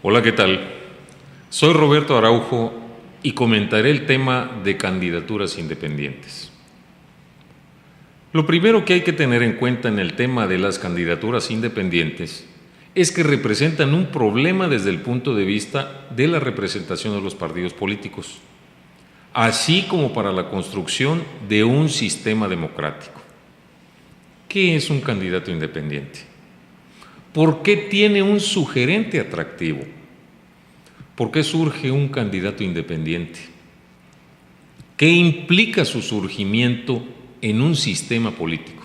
Hola, ¿qué tal? Soy Roberto Araujo y comentaré el tema de candidaturas independientes. Lo primero que hay que tener en cuenta en el tema de las candidaturas independientes es que representan un problema desde el punto de vista de la representación de los partidos políticos, así como para la construcción de un sistema democrático. ¿Qué es un candidato independiente? ¿Por qué tiene un sugerente atractivo? ¿Por qué surge un candidato independiente? ¿Qué implica su surgimiento en un sistema político?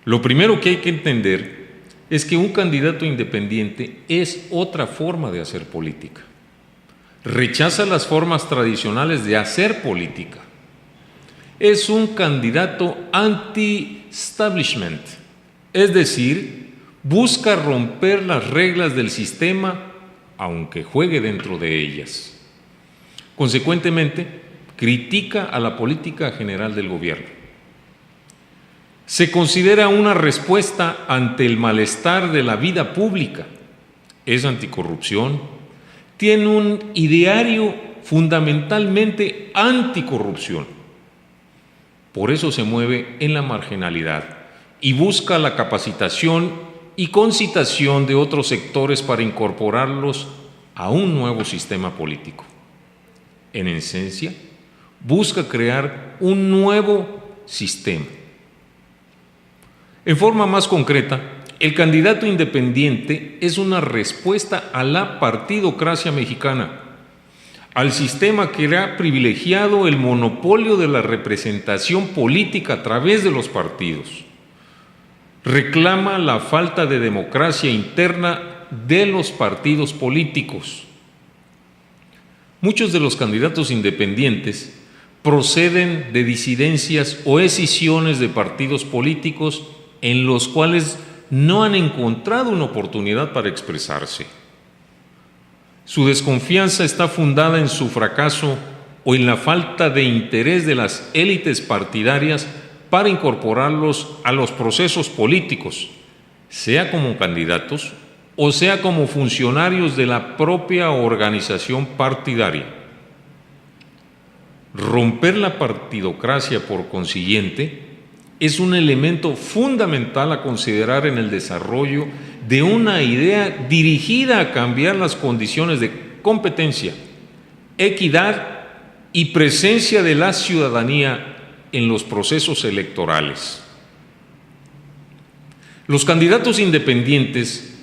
Lo primero que hay que entender es que un candidato independiente es otra forma de hacer política. Rechaza las formas tradicionales de hacer política. Es un candidato anti-establishment, es decir, busca romper las reglas del sistema aunque juegue dentro de ellas. Consecuentemente, critica a la política general del gobierno. Se considera una respuesta ante el malestar de la vida pública. Es anticorrupción. Tiene un ideario fundamentalmente anticorrupción. Por eso se mueve en la marginalidad y busca la capacitación y concitación de otros sectores para incorporarlos a un nuevo sistema político. En esencia, busca crear un nuevo sistema. En forma más concreta, el candidato independiente es una respuesta a la partidocracia mexicana, al sistema que ha privilegiado el monopolio de la representación política a través de los partidos. Reclama la falta de democracia interna de los partidos políticos. Muchos de los candidatos independientes proceden de disidencias o escisiones de partidos políticos en los cuales no han encontrado una oportunidad para expresarse. Su desconfianza está fundada en su fracaso o en la falta de interés de las élites partidarias para incorporarlos a los procesos políticos, sea como candidatos o sea como funcionarios de la propia organización partidaria. Romper la partidocracia, por consiguiente, es un elemento fundamental a considerar en el desarrollo de una idea dirigida a cambiar las condiciones de competencia, equidad y presencia de la ciudadanía en los procesos electorales. Los candidatos independientes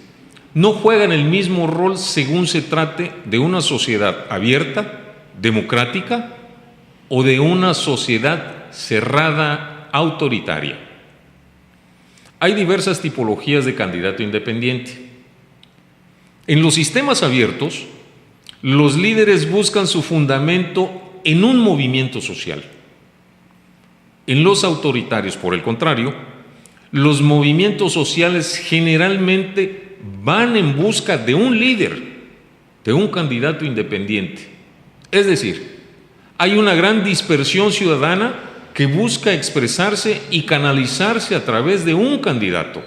no juegan el mismo rol según se trate de una sociedad abierta, democrática, o de una sociedad cerrada, autoritaria. Hay diversas tipologías de candidato independiente. En los sistemas abiertos, los líderes buscan su fundamento en un movimiento social. En los autoritarios, por el contrario, los movimientos sociales generalmente van en busca de un líder, de un candidato independiente. Es decir, hay una gran dispersión ciudadana que busca expresarse y canalizarse a través de un candidato.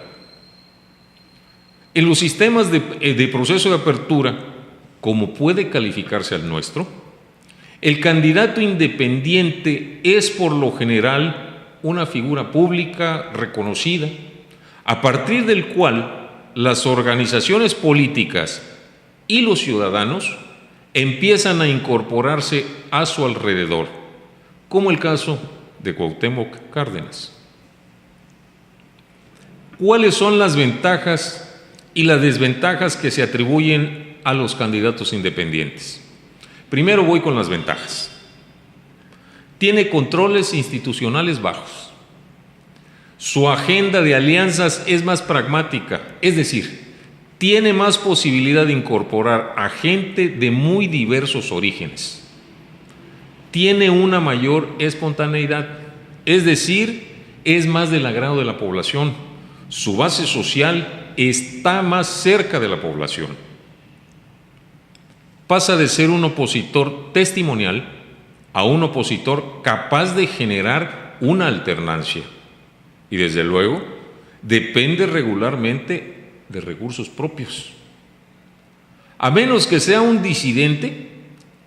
En los sistemas de proceso de apertura, como puede calificarse al nuestro, el candidato independiente es por lo general una figura pública reconocida, a partir del cual las organizaciones políticas y los ciudadanos empiezan a incorporarse a su alrededor, como el caso de Cuauhtémoc Cárdenas. ¿Cuáles son las ventajas y las desventajas que se atribuyen a los candidatos independientes? Primero voy con las ventajas. Tiene controles institucionales bajos. Su agenda de alianzas es más pragmática, es decir, tiene más posibilidad de incorporar a gente de muy diversos orígenes. Tiene una mayor espontaneidad, es decir, es más del agrado de la población. Su base social está más cerca de la población. Pasa de ser un opositor testimonial a un opositor capaz de generar una alternancia. Y desde luego, depende regularmente de recursos propios. A menos que sea un disidente,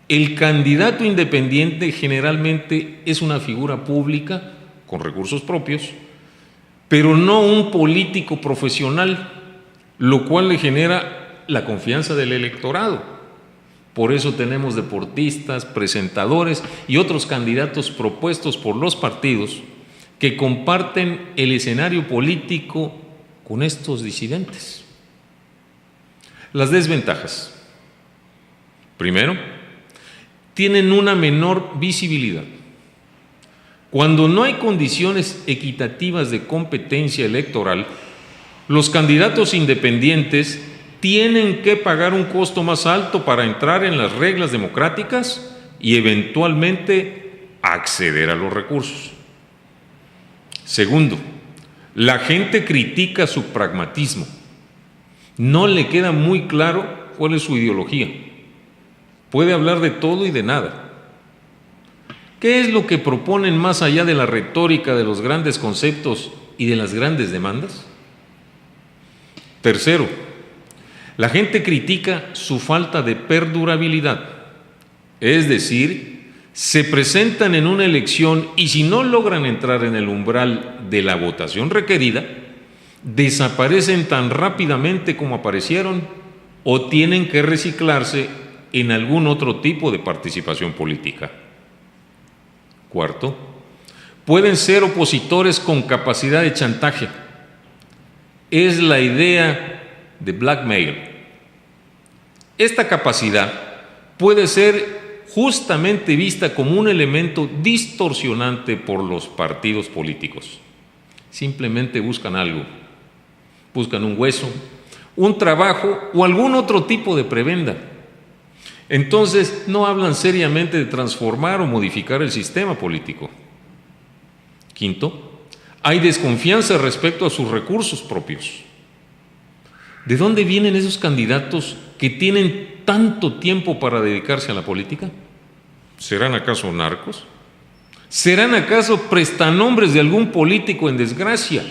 el candidato independiente generalmente es una figura pública con recursos propios, pero no un político profesional, lo cual le genera la confianza del electorado. Por eso tenemos deportistas, presentadores y otros candidatos propuestos por los partidos que comparten el escenario político con estos disidentes. Las desventajas. Primero, tienen una menor visibilidad. Cuando no hay condiciones equitativas de competencia electoral, los candidatos independientes tienen que pagar un costo más alto para entrar en las reglas democráticas y eventualmente acceder a los recursos. Segundo, la gente critica su pragmatismo. No le queda muy claro cuál es su ideología. Puede hablar de todo y de nada. ¿Qué es lo que proponen más allá de la retórica de los grandes conceptos y de las grandes demandas? Tercero, la gente critica su falta de perdurabilidad. Es decir, se presentan en una elección y si no logran entrar en el umbral de la votación requerida, desaparecen tan rápidamente como aparecieron o tienen que reciclarse en algún otro tipo de participación política. Cuarto, pueden ser opositores con capacidad de chantaje. Es la idea de blackmail. Esta capacidad puede ser justamente vista como un elemento distorsionante por los partidos políticos. Simplemente buscan algo, buscan un hueso, un trabajo o algún otro tipo de prebenda. Entonces no hablan seriamente de transformar o modificar el sistema político. Quinto, hay desconfianza respecto a sus recursos propios. ¿De dónde vienen esos candidatos que tienen tanto tiempo para dedicarse a la política? ¿Serán acaso narcos? ¿Serán acaso prestanombres de algún político en desgracia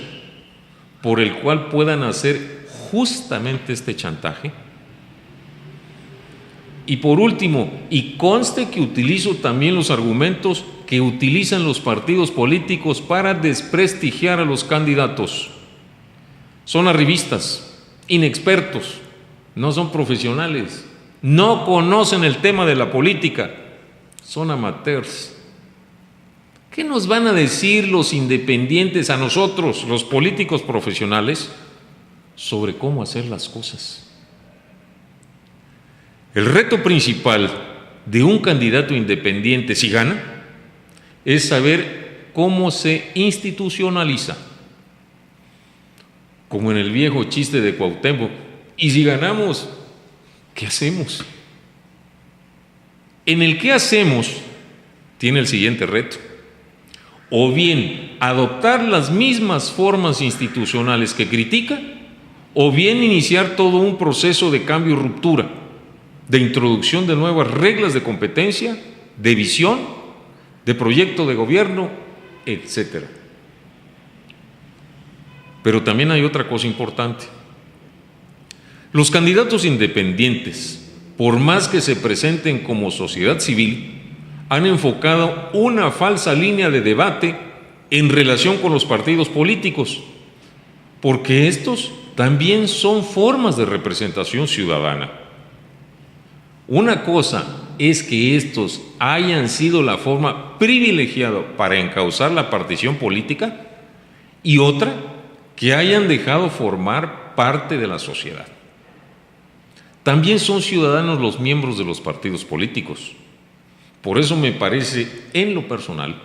por el cual puedan hacer justamente este chantaje? Y por último, y conste que utilizo también los argumentos que utilizan los partidos políticos para desprestigiar a los candidatos. Son arribistas, inexpertos, no son profesionales, no conocen el tema de la política, son amateurs. ¿Qué nos van a decir los independientes a nosotros, los políticos profesionales, sobre cómo hacer las cosas? El reto principal de un candidato independiente, si gana, es saber cómo se institucionaliza. Como en el viejo chiste de Cuauhtémoc, y si ganamos, ¿qué hacemos? En el qué hacemos tiene el siguiente reto. O bien adoptar las mismas formas institucionales que critica, o bien iniciar todo un proceso de cambio y ruptura, de introducción de nuevas reglas de competencia, de visión, de proyecto de gobierno, etc. Pero también hay otra cosa importante. Los candidatos independientes, por más que se presenten como sociedad civil, han enfocado una falsa línea de debate en relación con los partidos políticos, porque estos también son formas de representación ciudadana. Una cosa es que estos hayan sido la forma privilegiada para encauzar la partición política y otra, que hayan dejado formar parte de la sociedad. También son ciudadanos los miembros de los partidos políticos. Por eso me parece, en lo personal,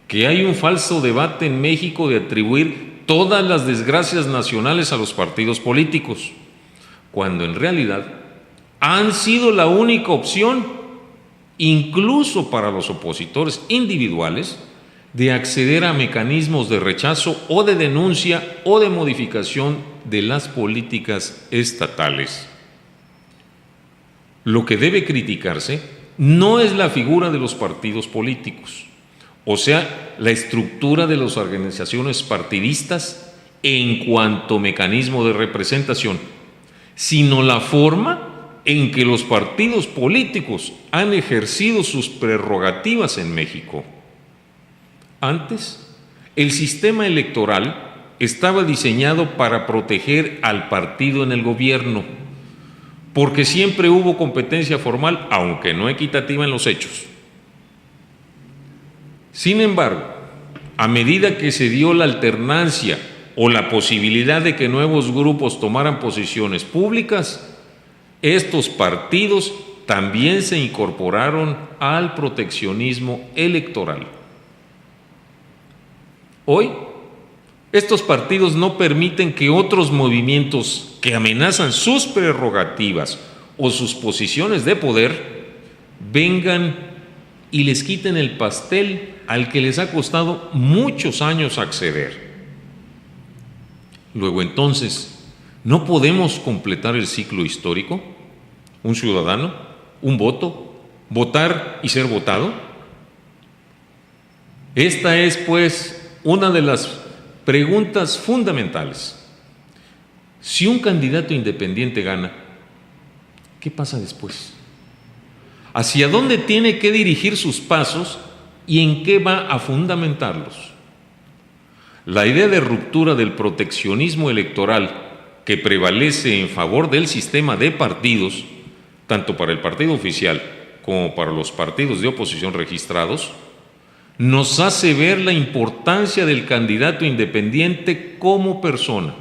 que hay un falso debate en México de atribuir todas las desgracias nacionales a los partidos políticos, cuando en realidad han sido la única opción, incluso para los opositores individuales, de acceder a mecanismos de rechazo o de denuncia o de modificación de las políticas estatales. Lo que debe criticarse no es la figura de los partidos políticos, o sea, la estructura de las organizaciones partidistas en cuanto mecanismo de representación, sino la forma en que los partidos políticos han ejercido sus prerrogativas en México. Antes, el sistema electoral estaba diseñado para proteger al partido en el gobierno, porque siempre hubo competencia formal, aunque no equitativa en los hechos. Sin embargo, a medida que se dio la alternancia o la posibilidad de que nuevos grupos tomaran posiciones públicas, estos partidos también se incorporaron al proteccionismo electoral. Hoy, estos partidos no permiten que otros movimientos que amenazan sus prerrogativas o sus posiciones de poder vengan y les quiten el pastel al que les ha costado muchos años acceder. Luego entonces, ¿no podemos completar el ciclo histórico? ¿Un ciudadano? ¿Un voto? ¿Votar y ser votado? Esta es, pues, una de las preguntas fundamentales. Si un candidato independiente gana, ¿qué pasa después? ¿Hacia dónde tiene que dirigir sus pasos y en qué va a fundamentarlos? La idea de ruptura del proteccionismo electoral que prevalece en favor del sistema de partidos, tanto para el partido oficial como para los partidos de oposición registrados, nos hace ver la importancia del candidato independiente como persona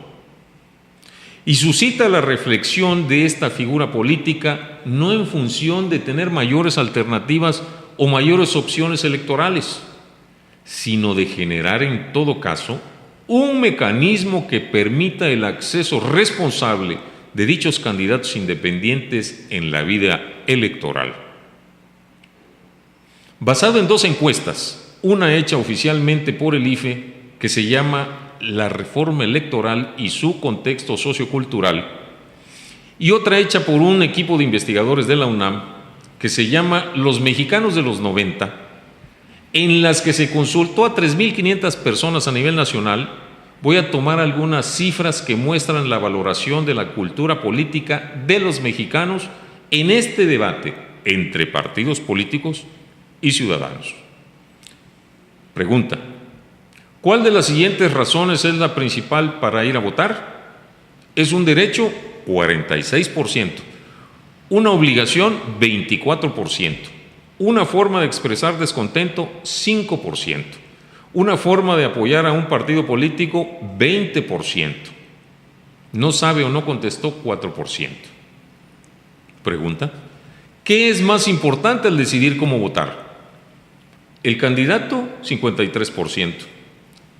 y suscita la reflexión de esta figura política no en función de tener mayores alternativas o mayores opciones electorales, sino de generar en todo caso un mecanismo que permita el acceso responsable de dichos candidatos independientes en la vida electoral. Basado en dos encuestas, una hecha oficialmente por el IFE que se llama La Reforma Electoral y su contexto sociocultural, y otra hecha por un equipo de investigadores de la UNAM que se llama Los Mexicanos de los 90, en las que se consultó a 3.500 personas a nivel nacional. Voy a tomar algunas cifras que muestran la valoración de la cultura política de los mexicanos en este debate entre partidos políticos y ciudadanos. Pregunta: ¿cuál de las siguientes razones es la principal para ir a votar? ¿Es un derecho? 46%. ¿Una obligación? 24%. ¿Una forma de expresar descontento? 5%. ¿Una forma de apoyar a un partido político? 20%. ¿No sabe o no contestó? 4%. Pregunta: ¿qué es más importante al decidir cómo votar? El candidato, 53%.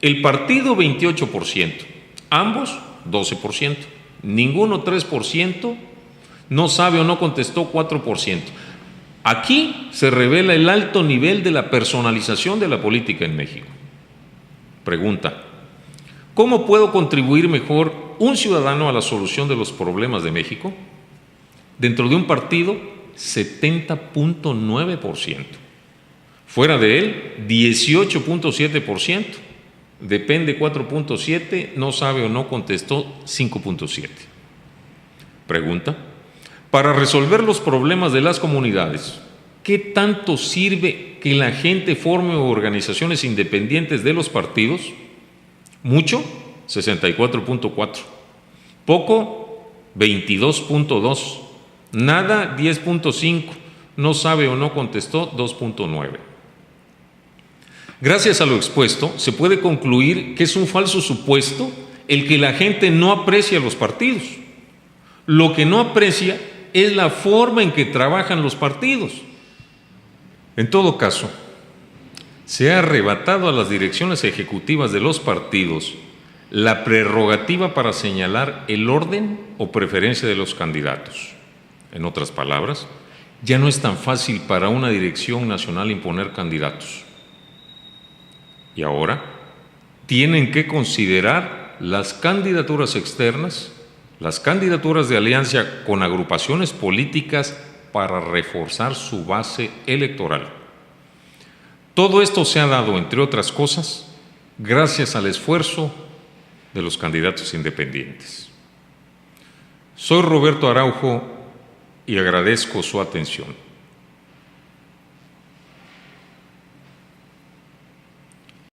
El partido, 28%. Ambos, 12%. Ninguno, 3%. No sabe o no contestó, 4%. Aquí se revela el alto nivel de la personalización de la política en México. Pregunta: ¿cómo puedo contribuir mejor un ciudadano a la solución de los problemas de México? Dentro de un partido, 70.9%. Fuera de él, 18.7%. Depende, 4.7%. No sabe o no contestó, 5.7%. Pregunta: para resolver los problemas de las comunidades, ¿qué tanto sirve que la gente forme organizaciones independientes de los partidos? ¿Mucho? 64.4%. ¿Poco? 22.2%. Nada, 10.5%. No sabe o no contestó, 2.9%. Gracias a lo expuesto, se puede concluir que es un falso supuesto el que la gente no aprecia a los partidos. Lo que no aprecia es la forma en que trabajan los partidos. En todo caso, se ha arrebatado a las direcciones ejecutivas de los partidos la prerrogativa para señalar el orden o preferencia de los candidatos. En otras palabras, ya no es tan fácil para una dirección nacional imponer candidatos. Y ahora tienen que considerar las candidaturas externas, las candidaturas de alianza con agrupaciones políticas para reforzar su base electoral. Todo esto se ha dado, entre otras cosas, gracias al esfuerzo de los candidatos independientes. Soy Roberto Araujo y agradezco su atención.